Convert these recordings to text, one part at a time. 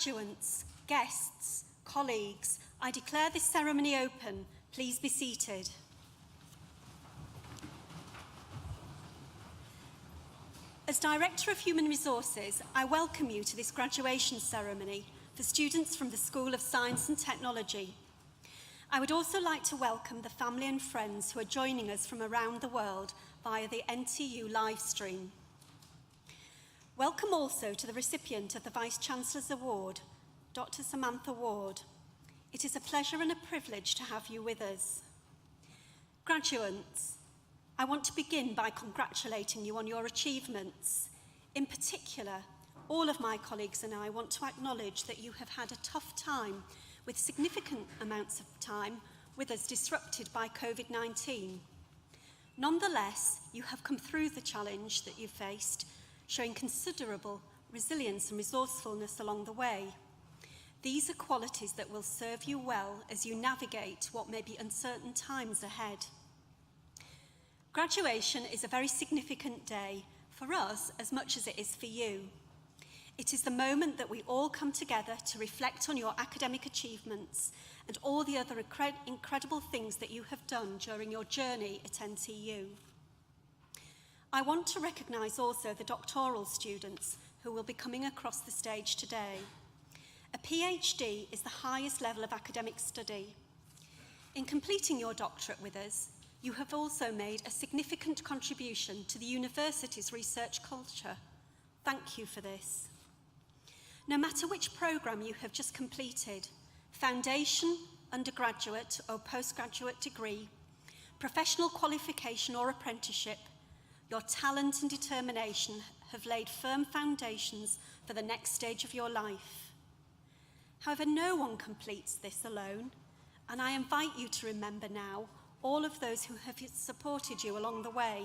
Graduates, guests, colleagues, I declare this ceremony open. Please be seated. As Director of Human Resources, I welcome you to this graduation ceremony for students from the School of Science and Technology. I would also like to welcome the family and friends who are joining us from around the world via the NTU live stream. Welcome also to the recipient of the Vice-Chancellor's Award, Dr. Samantha Ward. It is a pleasure and a privilege to have you with us. Graduates, I want to begin by congratulating you on your achievements. In particular, all of my colleagues and I want to acknowledge that you have had a tough time with significant amounts of time with us disrupted by COVID-19. Nonetheless, you have come through the challenge that you faced, showing considerable resilience and resourcefulness along the way. These are qualities that will serve you well as you navigate what may be uncertain times ahead. Graduation is a very significant day for us as much as it is for you. It is the moment that we all come together to reflect on your academic achievements and all the other incredible things that you have done during your journey at NTU. I want to recognise also the doctoral students who will be coming across the stage today. A PhD is the highest level of academic study. In completing your doctorate with us, you have also made a significant contribution to the university's research culture. Thank you for this. No matter which programme you have just completed, foundation, undergraduate or postgraduate degree, professional qualification or apprenticeship, your talent and determination have laid firm foundations for the next stage of your life. However, no one completes this alone, and I invite you to remember now all of those who have supported you along the way.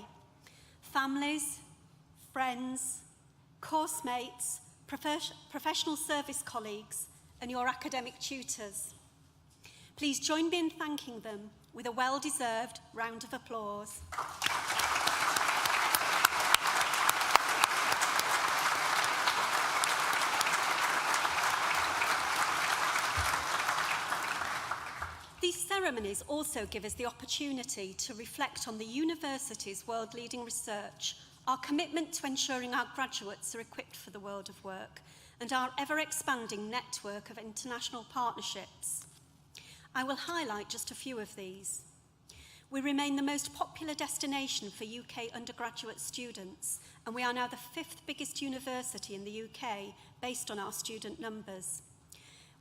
Families, friends, course mates, professional service colleagues, and your academic tutors. Please join me in thanking them with a well-deserved round of applause. These ceremonies also give us the opportunity to reflect on the university's world-leading research, our commitment to ensuring our graduates are equipped for the world of work, and our ever-expanding network of international partnerships. I will highlight just a few of these. We remain the most popular destination for UK undergraduate students, and we are now the 5th biggest university in the UK based on our student numbers.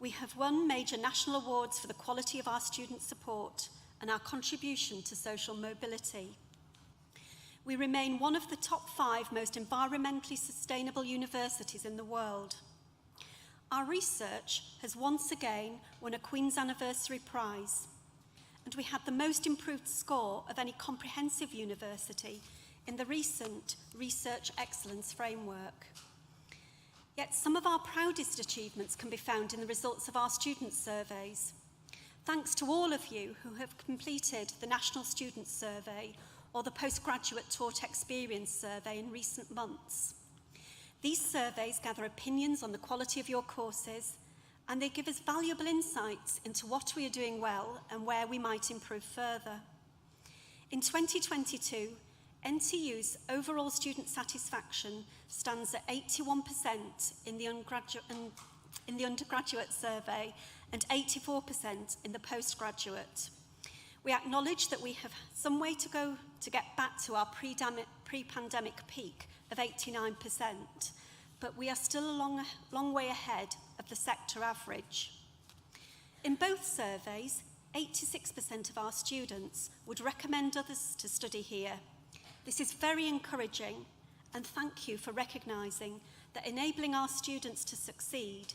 We have won major national awards for the quality of our student support and our contribution to social mobility. We remain one of the top 5 most environmentally sustainable universities in the world. Our research has once again won a Queen's Anniversary Prize, and we had the most improved score of any comprehensive university in the recent Research Excellence Framework. Yet some of our proudest achievements can be found in the results of our student surveys. Thanks to all of you who have completed the National Student Survey or the Postgraduate Taught Experience Survey in recent months. These surveys gather opinions on the quality of your courses, and they give us valuable insights into what we are doing well and where we might improve further. In 2022, NTU's overall student satisfaction stands at 81% in the undergraduate survey and 84% in the postgraduate. We acknowledge that we have some way to go to get back to our pre-pandemic peak of 89%, but we are still a long way ahead of the sector average. In both surveys, 86% of our students would recommend others to study here. This is very encouraging, and thank you for recognising that enabling our students to succeed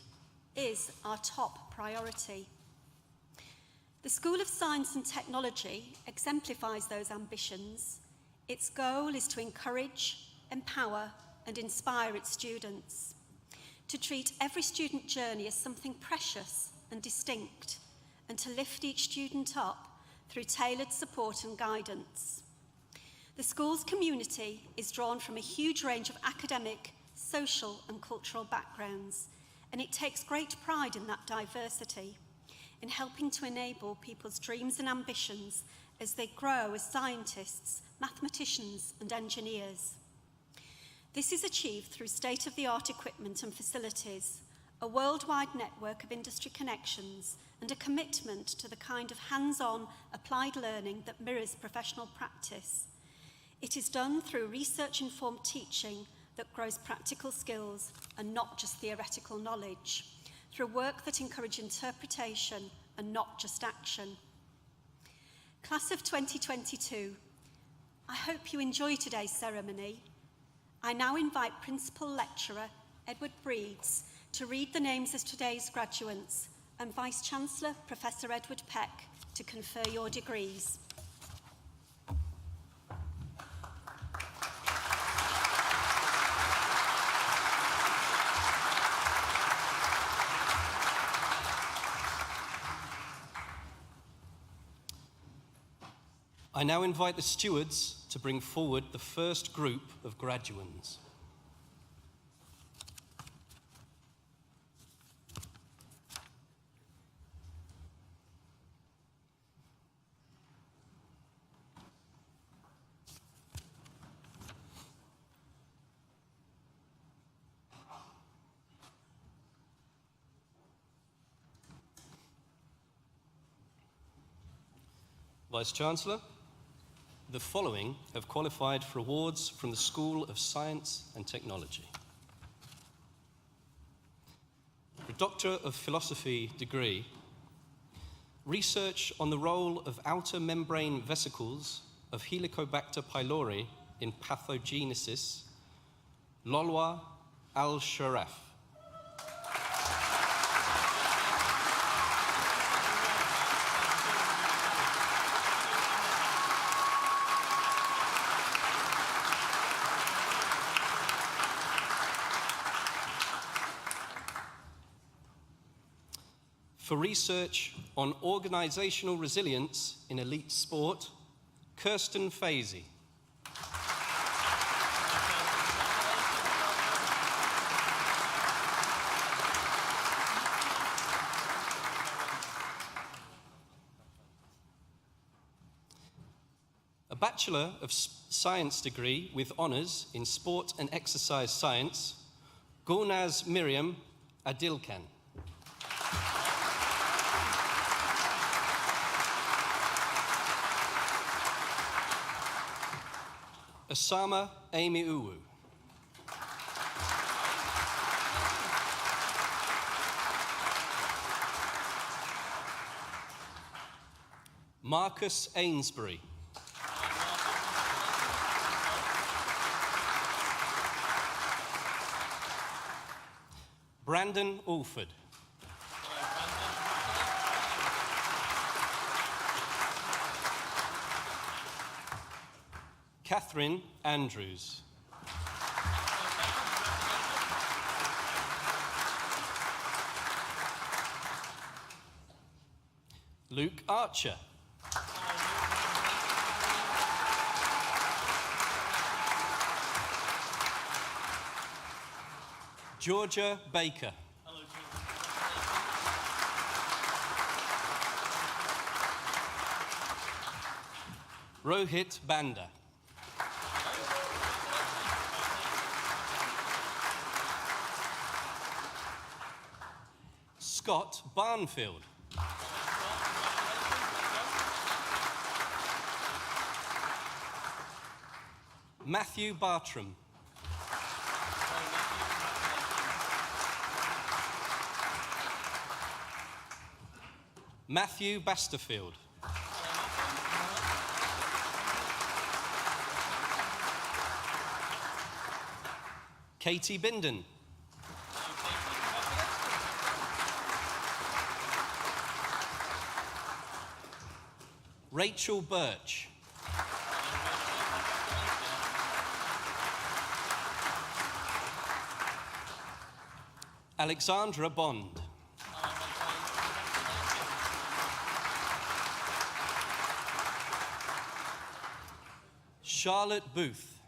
is our top priority. The School of Science and Technology exemplifies those ambitions. Its goal is to encourage, empower, and inspire its students, to treat every student journey as something precious and distinct, and to lift each student up through tailored support and guidance. The school's community is drawn from a huge range of academic, social and cultural backgrounds, and it takes great pride in that diversity, in helping to enable people's dreams and ambitions as they grow as scientists, mathematicians, and engineers. This is achieved through state-of-the-art equipment and facilities, a worldwide network of industry connections, and a commitment to the kind of hands-on applied learning that mirrors professional practice. It is done through research-informed teaching that grows practical skills and not just theoretical knowledge, through work that encourages interpretation and not just action. Class of 2022, I hope you enjoy today's ceremony. I now invite Principal Lecturer Edward Breeds to read the names of today's graduates and Vice-Chancellor Professor Edward Peck to confer your degrees. I now invite the stewards to bring forward the first group of graduands. Vice-Chancellor, the following have qualified for awards from the School of Science and Technology. The Doctor of Philosophy degree, research on the role of outer membrane vesicles of Helicobacter pylori in pathogenesis, Lolwa Al-Sharaf. For research on organisational resilience in elite sport, Kirsten Fazy. A Bachelor of Science degree with honours in Sport and Exercise Science, Gulnaz Miriam Adilkan. Osama Amy Uwu. Marcus Ainsbury. Brandon Alford. Catherine Andrews. Luke Archer. Georgia Baker. Hello, Rohit Banda. Scott Barnfield. Matthew Bartram. Matthew Basterfield. Katie Binden. Rachel Birch. Alexandra Bond. Charlotte Booth.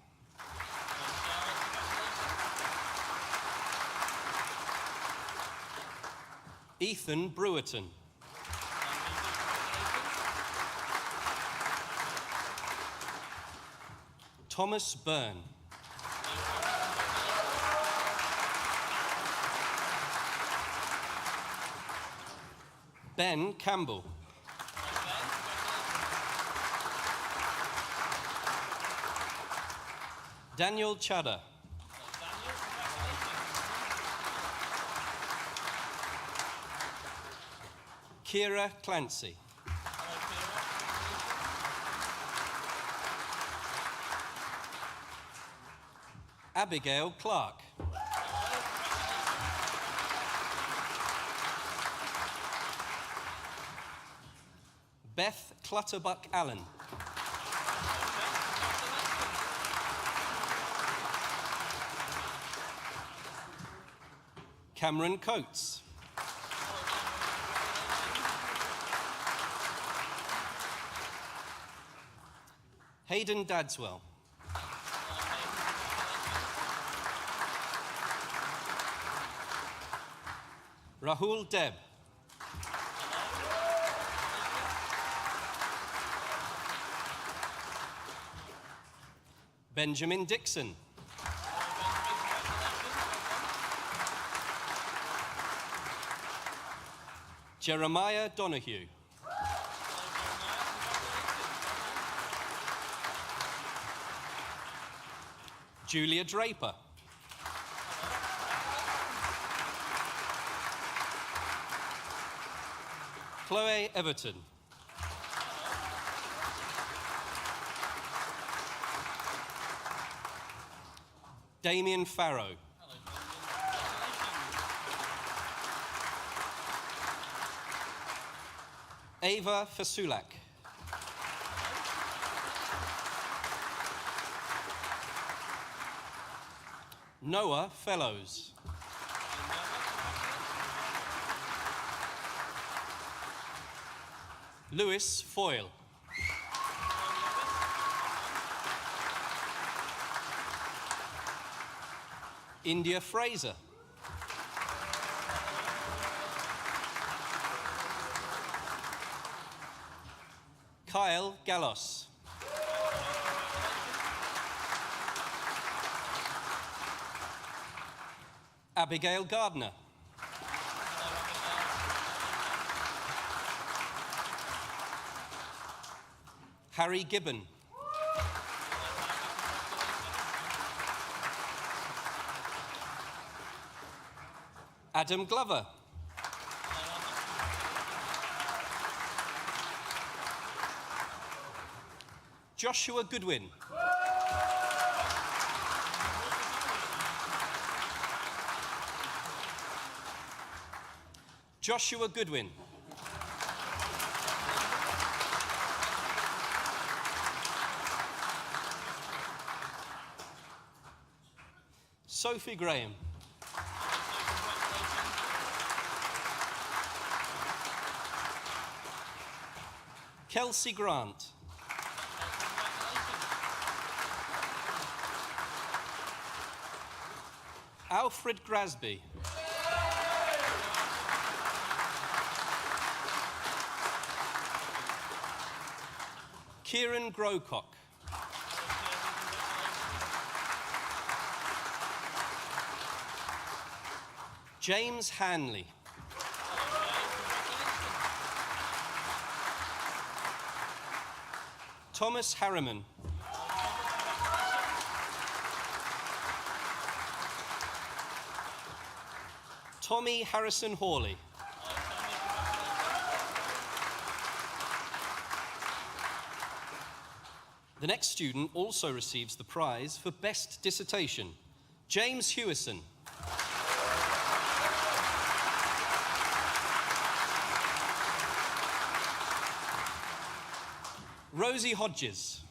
Ethan Brewerton. Thomas Byrne. Ben Campbell. Daniel Chadder. Kira Clancy. Abigail Clark. Beth Clutterbuck Allen. Cameron Coates. Hayden Dadswell. Rahul Deb. Benjamin Dixon. Jeremiah Donahue. Julia Draper. Chloe Everton. Damien Farrow. Ava Fasulak. Noah Fellows. Lewis Foyle. India Fraser. Kyle Gallos. Abigail Gardner. Harry Gibbon. Adam Glover. Joshua Goodwin. Joshua Goodwin. Sophie Graham. Kelsey Grant. Alfred Grasby. Kieran Grocock. James Hanley. Thomas Harriman. Tommy Harrison Hawley. The next student also receives the prize for Best Dissertation. James Hewison. Rosie Hodges.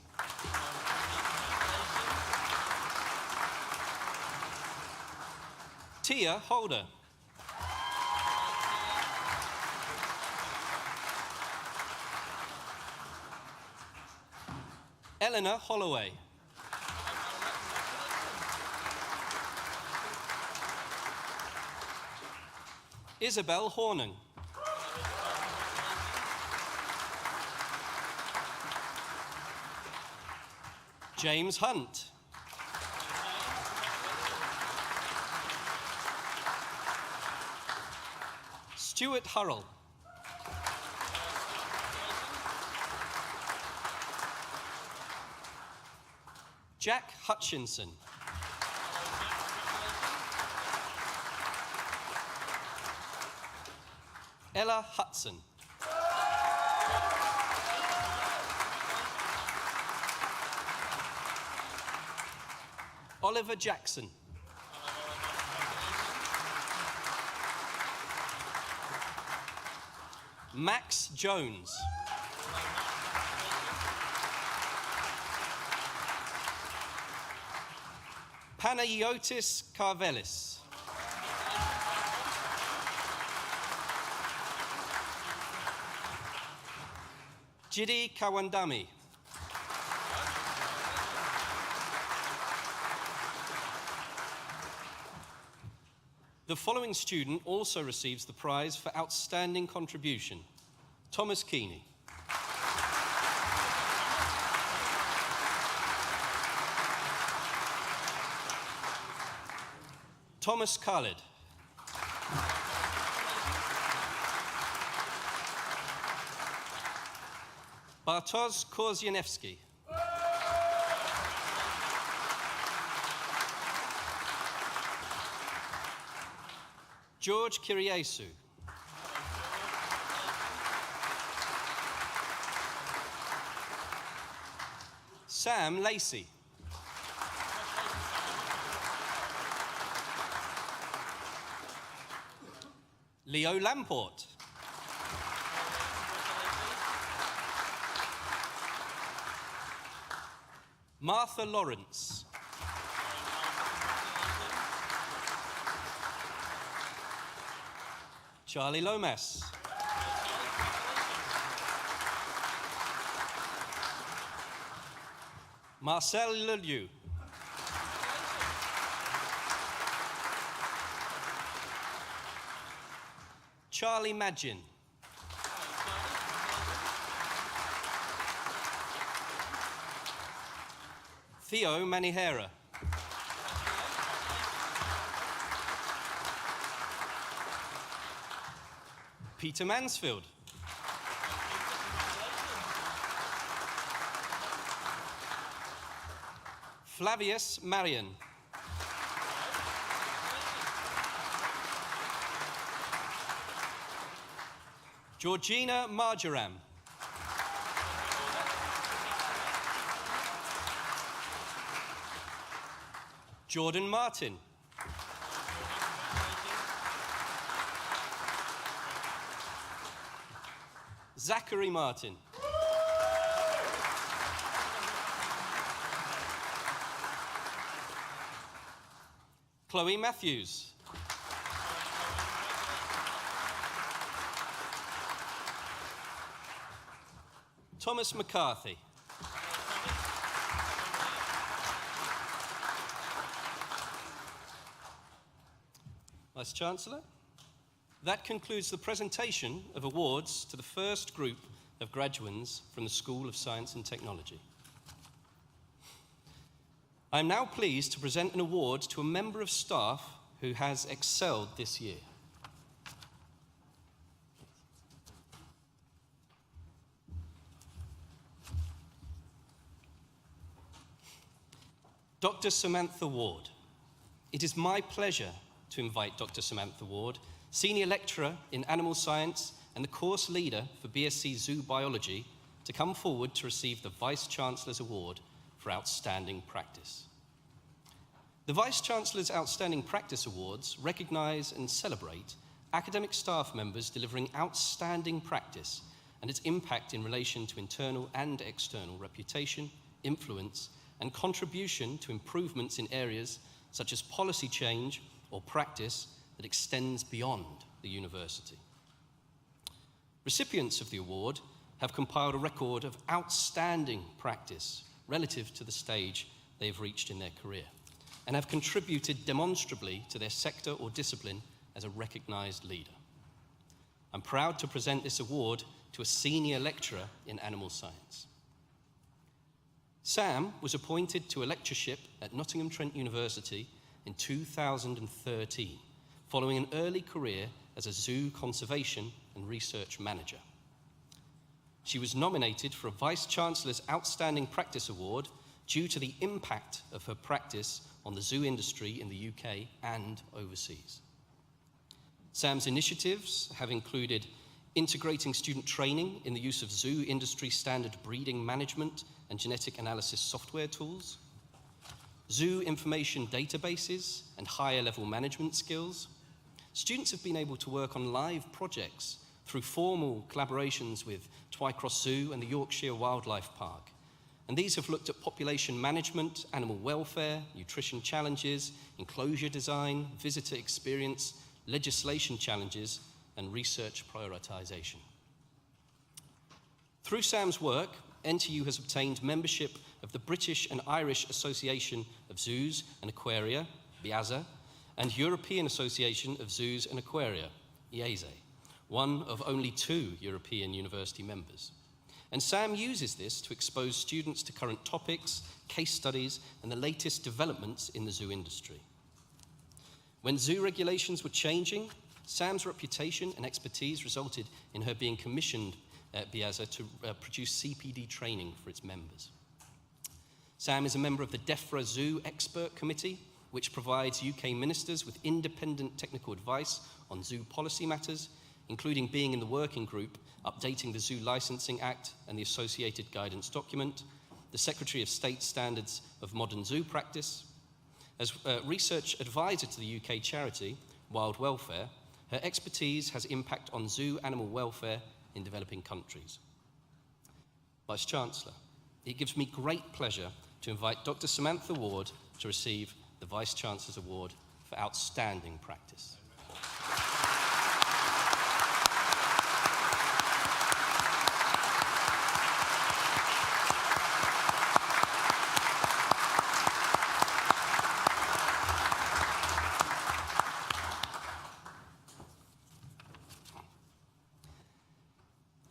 Tia Holder. Eleanor Holloway. Isabel Horning. James Hunt. Stuart Hurrell. Jack Hutchinson. Ella Hudson. Oliver Jackson. Max Jones. Panagiotis Karvelis. Jidi Kawandami. The following student also receives the prize for outstanding contribution: Thomas Keeney. Thomas Khalid. Bartosz Korzeniewski. George Kiriesu. Sam Lacey. Leo Lamport. Martha Lawrence. Charlie Lomas. Marcel Lelieu. Charlie Magin. Theo Manihera. Peter Mansfield. Flavius Marion. Georgina Marjoram. Jordan Martin. Zachary Martin. Chloe Matthews. Thomas McCarthy. Vice-Chancellor, that concludes the presentation of awards to the first group of graduands from the School of Science and Technology. I am now pleased to present an award to a member of staff who has excelled this year. Dr. Samantha Ward. It is my pleasure to invite Dr. Samantha Ward, Senior Lecturer in Animal Science and the course leader for BSc Zoo Biology, to come forward to receive the Vice-Chancellor's Award for Outstanding Practice. The Vice-Chancellor's Outstanding Practice Awards recognise and celebrate academic staff members delivering outstanding practice and its impact in relation to internal and external reputation, influence, and contribution to improvements in areas such as policy change or practice that extends beyond the university. Recipients of the award have compiled a record of outstanding practice relative to the stage they've reached in their career and have contributed demonstrably to their sector or discipline as a recognised leader. I'm proud to present this award to a senior lecturer in animal science. Sam was appointed to a lectureship at Nottingham Trent University in 2013, following an early career as a zoo conservation and research manager. She was nominated for a Vice-Chancellor's Outstanding Practice Award due to the impact of her practice on the zoo industry in the UK and overseas. Sam's initiatives have included integrating student training in the use of zoo industry standard breeding management and genetic analysis software tools, zoo information databases and higher level management skills. Students have been able to work on live projects through formal collaborations with Twycross Zoo and the Yorkshire Wildlife Park. And these have looked at population management, animal welfare, nutrition challenges, enclosure design, visitor experience, legislation challenges, and research prioritisation. Through Sam's work, NTU has obtained membership of the British and Irish Association of Zoos and Aquaria, BIAZA, and European Association of Zoos and Aquaria, IAZE, one of only 2 European university members. And Sam uses this to expose students to current topics, case studies, and the latest developments in the zoo industry. When zoo regulations were changing, Sam's reputation and expertise resulted in her being commissioned at BIAZA to produce CPD training for its members. Sam is a member of the DEFRA Zoo Expert Committee, which provides UK ministers with independent technical advice on zoo policy matters, including being in the working group updating the Zoo Licensing Act and the associated guidance document, the Secretary of State Standards of Modern Zoo Practice. As research advisor to the UK charity Wild Welfare, her expertise has impact on zoo animal welfare in developing countries. Vice-Chancellor, it gives me great pleasure to invite Dr. Samantha Ward to receive the Vice-Chancellor's Award for Outstanding Practice.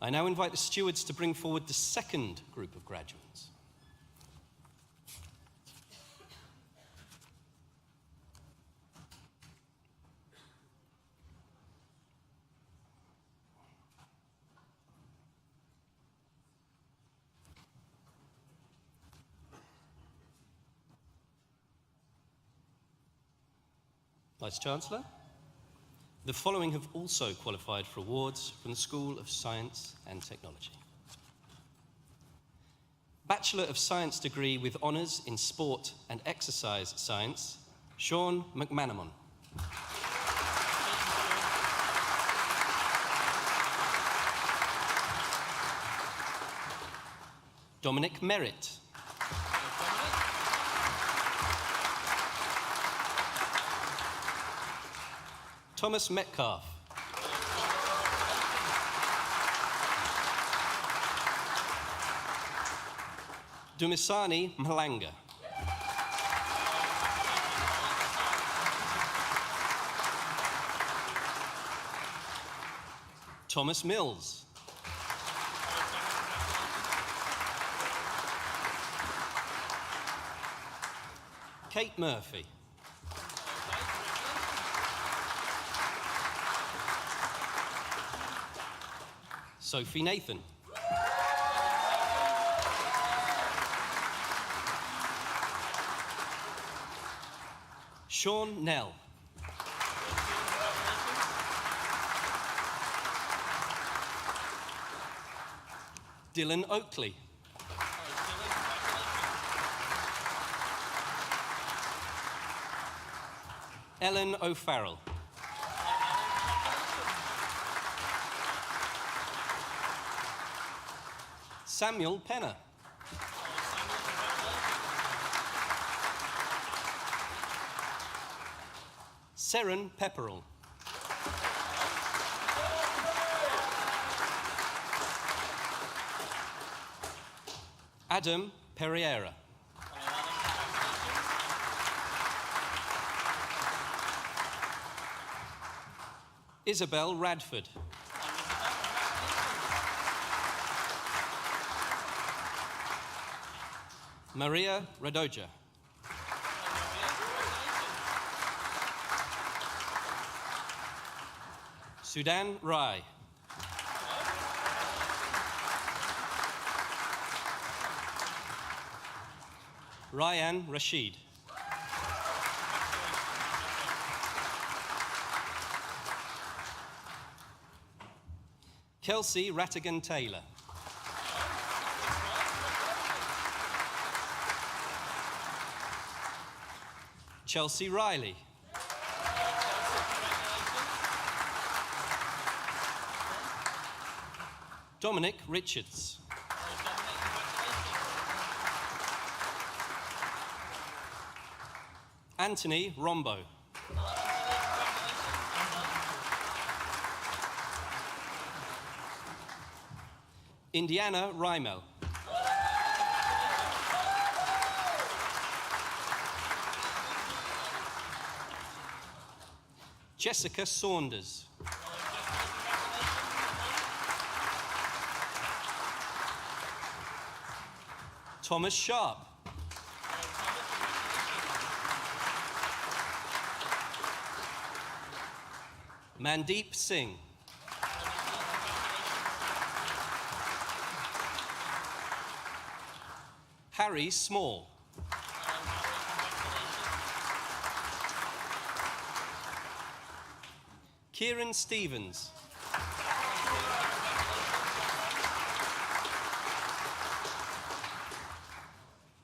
I now invite the stewards to bring forward the second group of graduates. Vice-Chancellor, the following have also qualified for awards from the School of Science and Technology. Bachelor of Science degree with honours in Sport and Exercise Science, Sean McManamon. Dominic Merritt. Thomas Metcalf. Dumisani Malanga. Thomas Mills. Kate Murphy. Sophie Nathan. Sean Nell. Dylan Oakley. Ellen O'Farrell. Samuel Penner. Seren Pepperell. Adam Pereira. Isabel Radford. Maria Radoja. Sudan Rai. Ryan Rashid. Kelsey Rattigan Taylor. Chelsea Riley. Dominic Richards. Anthony Rombo. Indiana Rymel. Jessica Saunders. Thomas Sharp. Mandeep Singh. Harry Small. Kieran Stevens.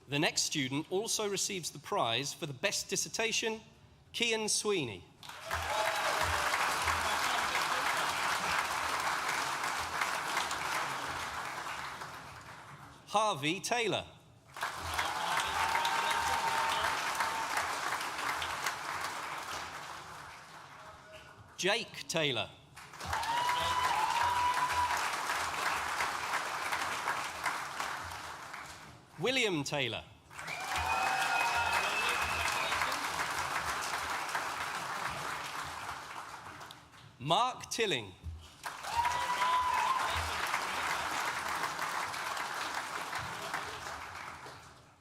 The next student also receives the prize for the best dissertation, Kian Sweeney. Harvey Taylor. Jake Taylor. William Taylor. Mark Tilling.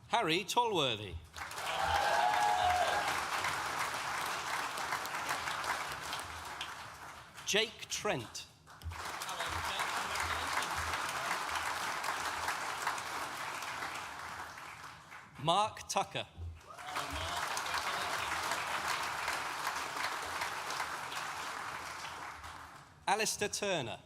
Harry Tolworthy. Jake Trent. Mark Tucker. Alistair Turner.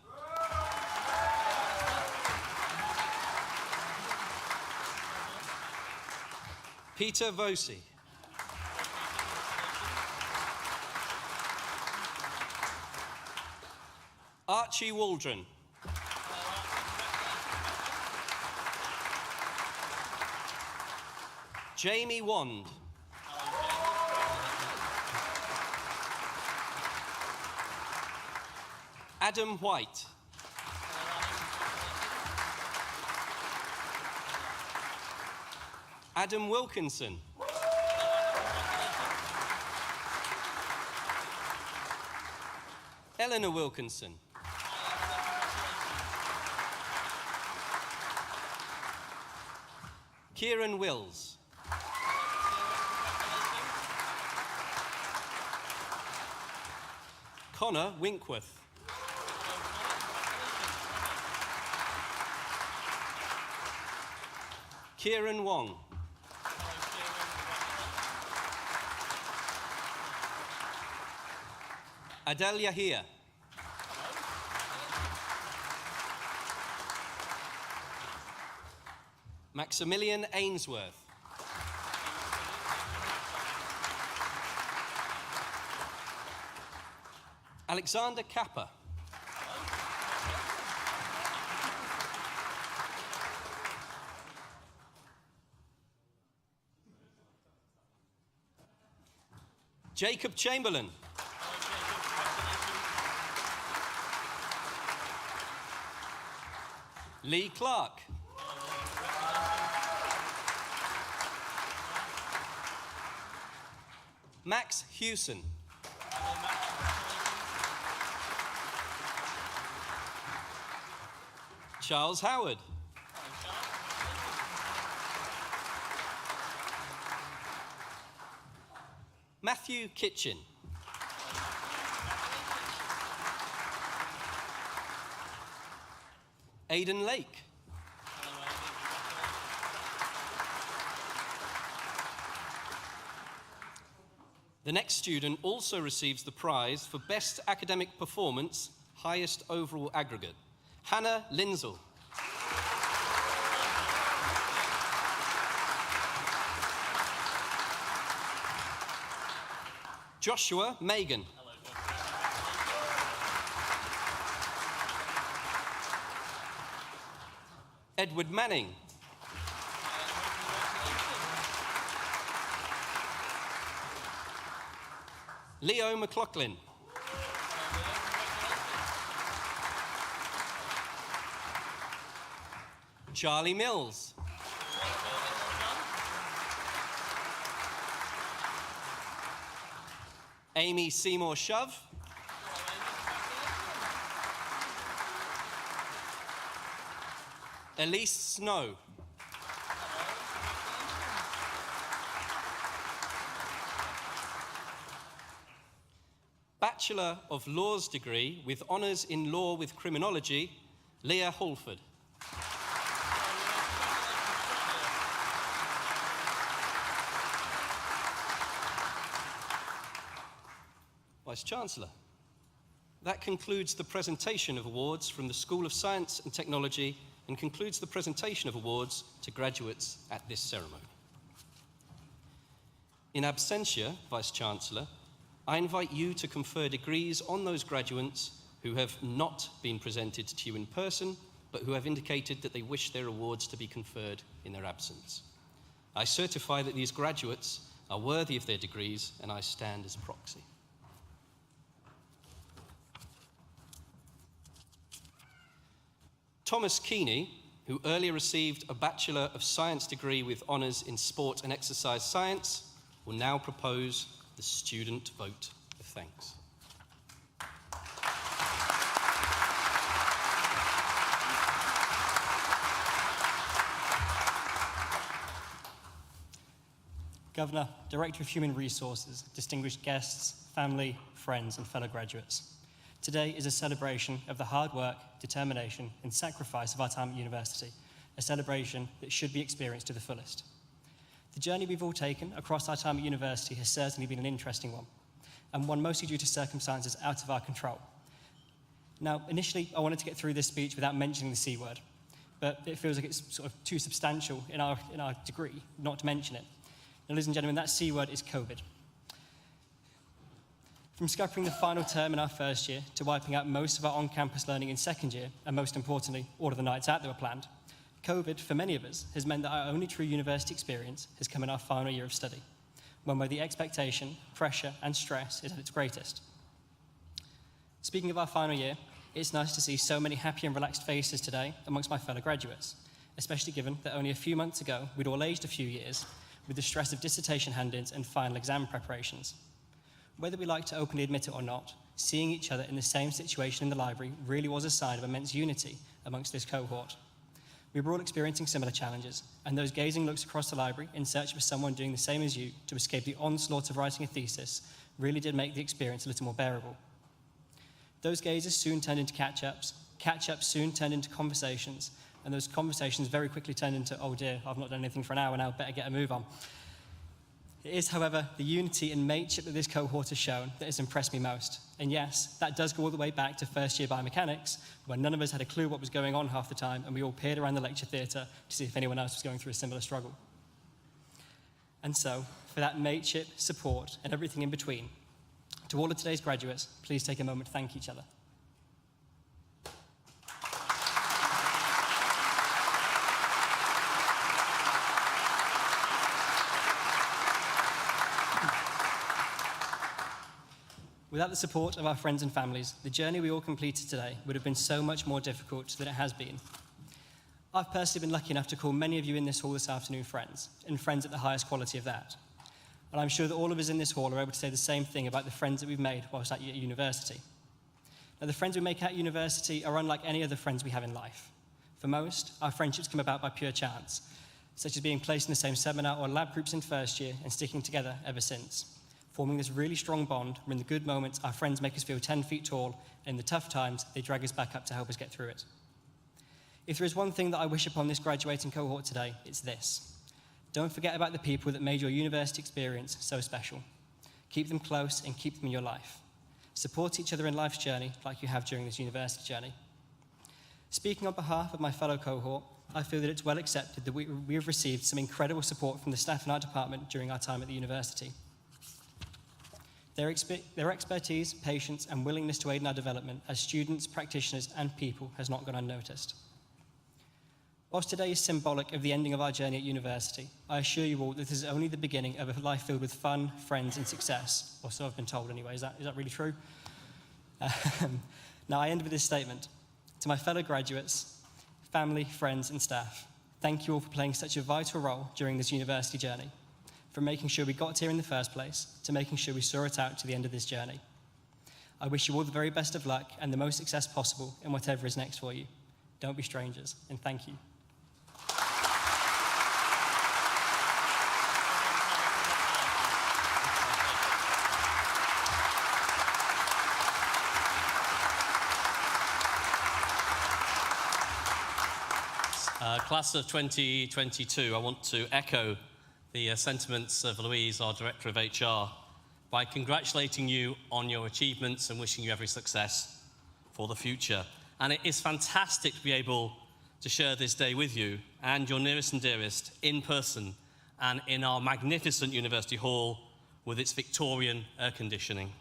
Peter Vosi. Archie Waldron. Jamie Wand. Adam White. Adam Wilkinson. Eleanor Wilkinson. Kieran Wills. Connor Winkworth. Kieran Wong. Adele Yahia. Maximilian Ainsworth. Alexander Kappa. Jacob Chamberlain. Lee Clark. Max Hewson. Charles Howard. Matthew Kitchen. Aidan Lake. The next student also receives the prize for Best Academic Performance, Highest Overall Aggregate. Hannah Linzel. Joshua Megan. Edward Manning. Leo McLaughlin. Charlie Mills. Amy Seymour Shove. Elise Snow. Bachelor of Laws degree with honours in law with criminology, Leah Holford. Vice-Chancellor. That concludes the presentation of awards from the School of Science and Technology and concludes the presentation of awards to graduates at this ceremony. In absentia, Vice-Chancellor, I invite you to confer degrees on those graduates who have not been presented to you in person, but who have indicated that they wish their awards to be conferred in their absence. I certify that these graduates are worthy of their degrees, and I stand as proxy. Thomas Keeney, who earlier received a Bachelor of Science degree with honours in Sport and Exercise Science, will now propose the student vote of thanks. Governor, Director of Human Resources, distinguished guests, family, friends, and fellow graduates. Today is a celebration of the hard work, determination, and sacrifice of our time at university, a celebration that should be experienced to the fullest. The journey we've all taken across our time at university has certainly been an interesting one, and one mostly due to circumstances out of our control. Now, initially, I wanted to get through this speech without mentioning the C word, but it feels like it's sort of too substantial in our degree not to mention it. Now, ladies and gentlemen, that C word is COVID. From scuppering the final term in our first year to wiping out most of our on-campus learning in second year, and most importantly, all of the nights out that were planned, COVID, for many of us, has meant that our only true university experience has come in our final year of study, one where the expectation, pressure, and stress is at its greatest. Speaking of our final year, it's nice to see so many happy and relaxed faces today amongst my fellow graduates, especially given that only a few months ago we'd all aged a few years with the stress of dissertation hand-ins and final exam preparations. Whether we like to openly admit it or not, seeing each other in the same situation in the library really was a sign of immense unity amongst this cohort. We were all experiencing similar challenges, and those gazing looks across the library in search for someone doing the same as you to escape the onslaught of writing a thesis really did make the experience a little more bearable. Those gazes soon turned into catch-ups soon turned into conversations, and those conversations very quickly turned into, oh dear, I've not done anything for an hour now, better get a move on. It is, however, the unity and mateship that this cohort has shown that has impressed me most. And yes, that does go all the way back to first year biomechanics, where none of us had a clue what was going on half the time, and we all peered around the lecture theatre to see if anyone else was going through a similar struggle. And so, for that mateship, support, and everything in between, to all of today's graduates, please take a moment to thank each other. Without the support of our friends and families, the journey we all completed today would have been so much more difficult than it has been. I've personally been lucky enough to call many of you in this hall this afternoon friends, and friends at the highest quality of that. And I'm sure that all of us in this hall are able to say the same thing about the friends that we've made whilst at university. Now, the friends we make at university are unlike any other friends we have in life. For most, our friendships come about by pure chance, such as being placed in the same seminar or lab groups in first year and sticking together ever since. forming this really strong bond where in the good moments our friends make us feel 10 feet tall, and in the tough times they drag us back up to help us get through it. If there is one thing that I wish upon this graduating cohort today, it's this. Don't forget about the people that made your university experience so special. Keep them close and keep them in your life. Support each other in life's journey like you have during this university journey. Speaking on behalf of my fellow cohort, I feel that it's well accepted that we have received some incredible support from the staff in our department during our time at the university. Their expertise, patience, and willingness to aid in our development as students, practitioners, and people has not gone unnoticed. Whilst today is symbolic of the ending of our journey at university, I assure you all that this is only the beginning of a life filled with fun, friends, and success. Or so I've been told anyway. Is that really true? Now I end with this statement. To my fellow graduates, family, friends, and staff, thank you all for playing such a vital role during this university journey, from making sure we got here in the first place to making sure we saw it out to the end of this journey. I wish you all the very best of luck and the most success possible in whatever is next for you. Don't be strangers, and thank you. Class of 2022, I want to echo the sentiments of Louise, our Director of HR, by congratulating you on your achievements and wishing you every success for the future. And it is fantastic to be able to share this day with you and your nearest and dearest in person and in our magnificent University Hall with its Victorian air conditioning.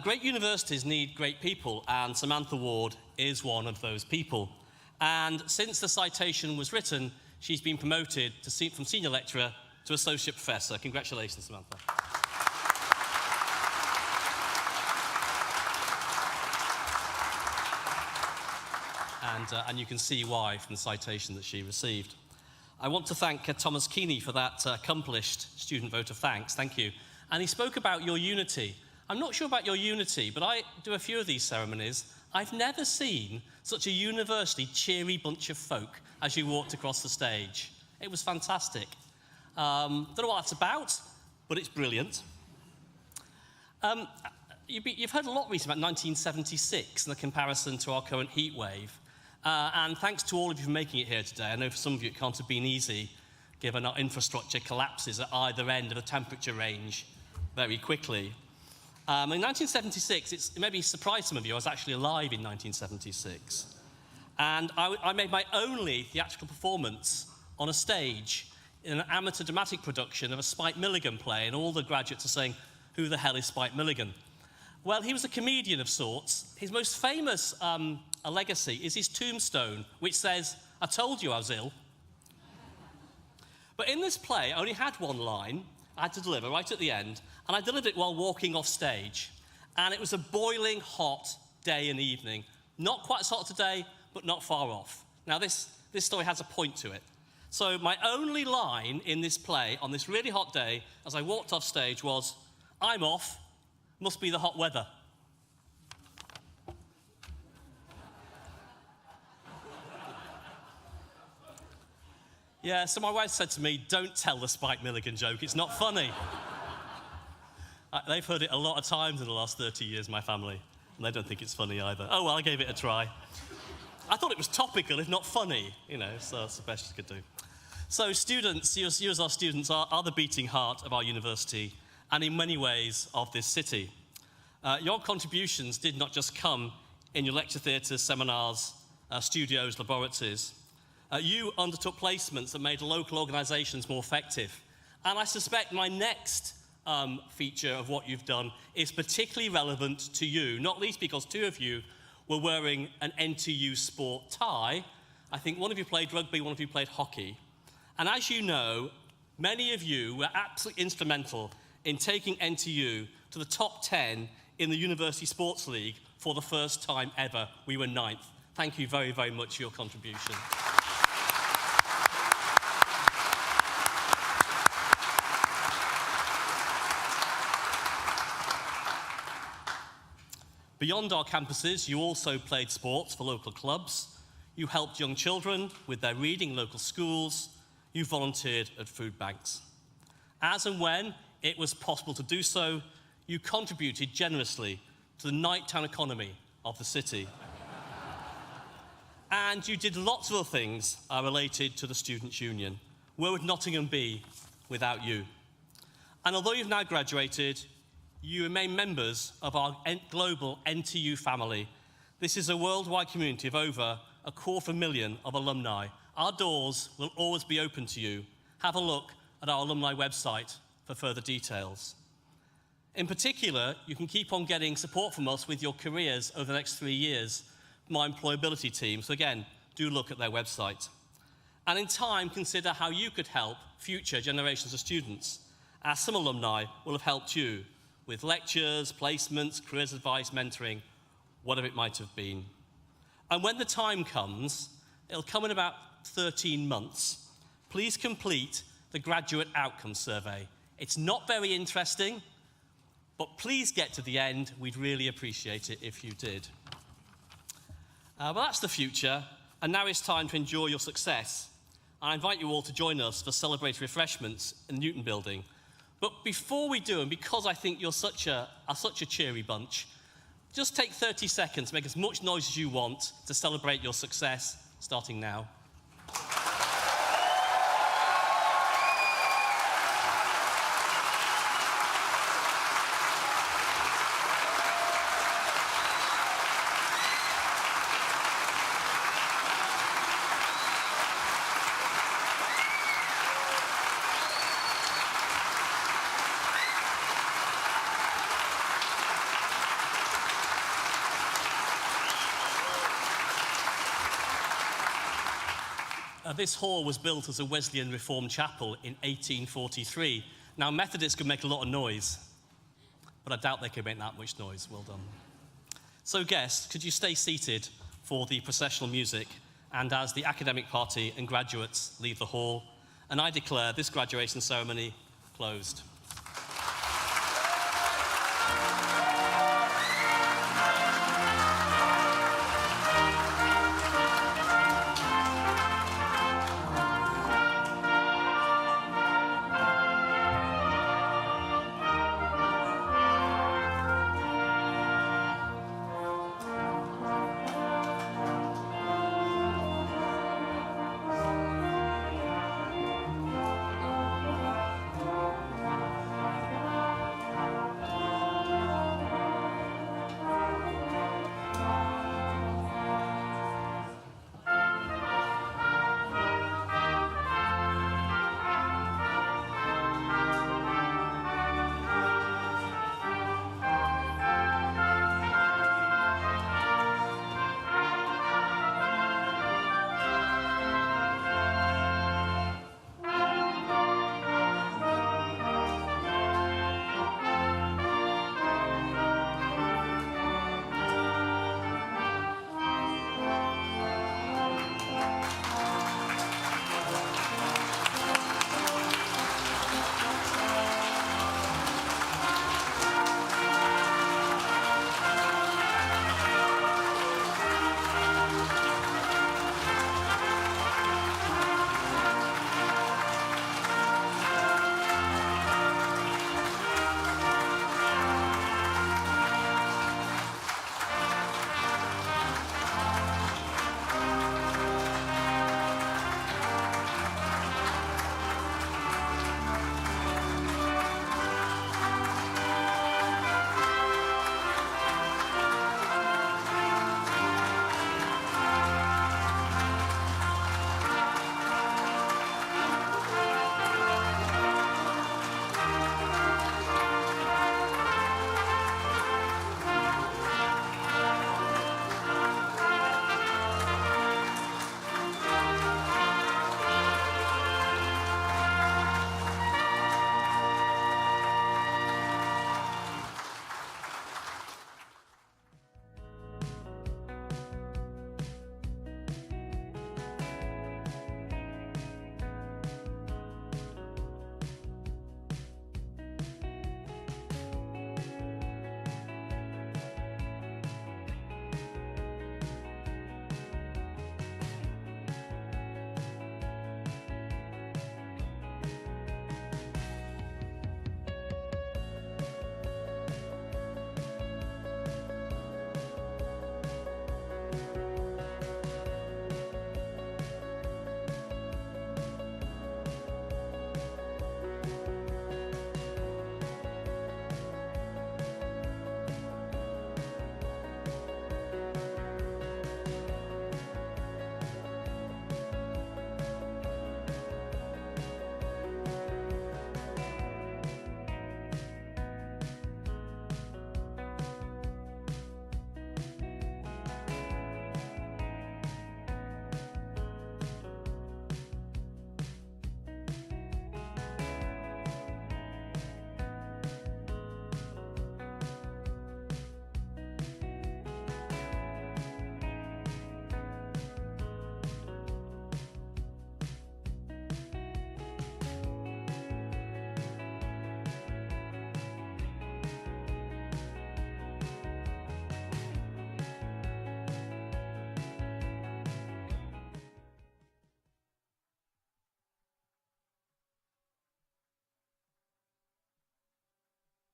Great universities need great people, and Samantha Ward is one of those people. And since the citation was written, she's been promoted from senior lecturer to associate professor. Congratulations, Samantha. And you can see why from the citation that she received. I want to thank Thomas Keeney for that accomplished student vote of thanks. Thank you. And he spoke about your unity. I'm not sure about your unity, but I do a few of these ceremonies. I've never seen such a university cheery bunch of folk as you walked across the stage. It was fantastic. Don't know what that's about, but it's brilliant. You've heard a lot recently about 1976 and the comparison to our current heat wave. And thanks to all of you for making it here today. I know for some of you it can't have been easy, given our infrastructure collapses at either end of the temperature range very quickly. In 1976, it maybe surprised some of you, I was actually alive in 1976. And I made my only theatrical performance on a stage in an amateur dramatic production of a Spike Milligan play, and all the graduates are saying, who the hell is Spike Milligan? Well, he was a comedian of sorts. His most famous legacy is his tombstone, which says, I told you I was ill. But in this play, I only had one line I had to deliver right at the end, and I delivered it while walking off stage. And it was a boiling hot day and evening. Not quite as hot today, but not far off. Now, this story has a point to it. So my only line in this play on this really hot day as I walked off stage was, I'm off, must be the hot weather. Yeah, so my wife said to me, don't tell the Spike Milligan joke, it's not funny. They've heard it a lot of times in the last 30 years, my family, and they don't think it's funny either. Oh, well, I gave it a try. I thought it was topical, if not funny, so that's the best you could do. So students, you as our students, are the beating heart of our university, and in many ways of this city. Your contributions did not just come in your lecture theatres, seminars, studios, laboratories. You undertook placements that made local organisations more effective. And I suspect my next feature of what you've done is particularly relevant to you, not least because two of you were wearing an NTU sport tie. I think one of you played rugby, one of you played hockey. And as you know, many of you were absolutely instrumental in taking NTU to the top 10 in the University Sports League for the first time ever. We were 9th. Thank you very, very much for your contribution. Beyond our campuses, you also played sports for local clubs. You helped young children with their reading in local schools. You volunteered at food banks. As and when it was possible to do so, you contributed generously to the nighttime economy of the city. And you did lots of other things related to the Students' Union. Where would Nottingham be without you? And although you've now graduated, you remain members of our global NTU family. This is a worldwide community of over 250,000 of alumni. Our doors will always be open to you. Have a look at our alumni website for further details. In particular, you can keep on getting support from us with your careers over the next 3 years from our employability team. So again, do look at their website. And in time, consider how you could help future generations of students, as some alumni will have helped you with lectures, placements, careers advice, mentoring, whatever it might have been. And when the time comes, it'll come in about 13 months, please complete the Graduate Outcomes Survey. It's not very interesting, but please get to the end. We'd really appreciate it if you did. Well, that's the future, and now it's time to enjoy your success. I invite you all to join us for celebratory refreshments in the Newton Building. But before we do, and because I think you're such a cheery bunch, just take 30 seconds, make as much noise as you want to celebrate your success, starting now. This hall was built as a Wesleyan Reformed chapel in 1843. Now, Methodists could make a lot of noise, but I doubt they could make that much noise. Well done. So, guests, could you stay seated for the processional music, and as the academic party and graduates leave the hall, and I declare this graduation ceremony closed.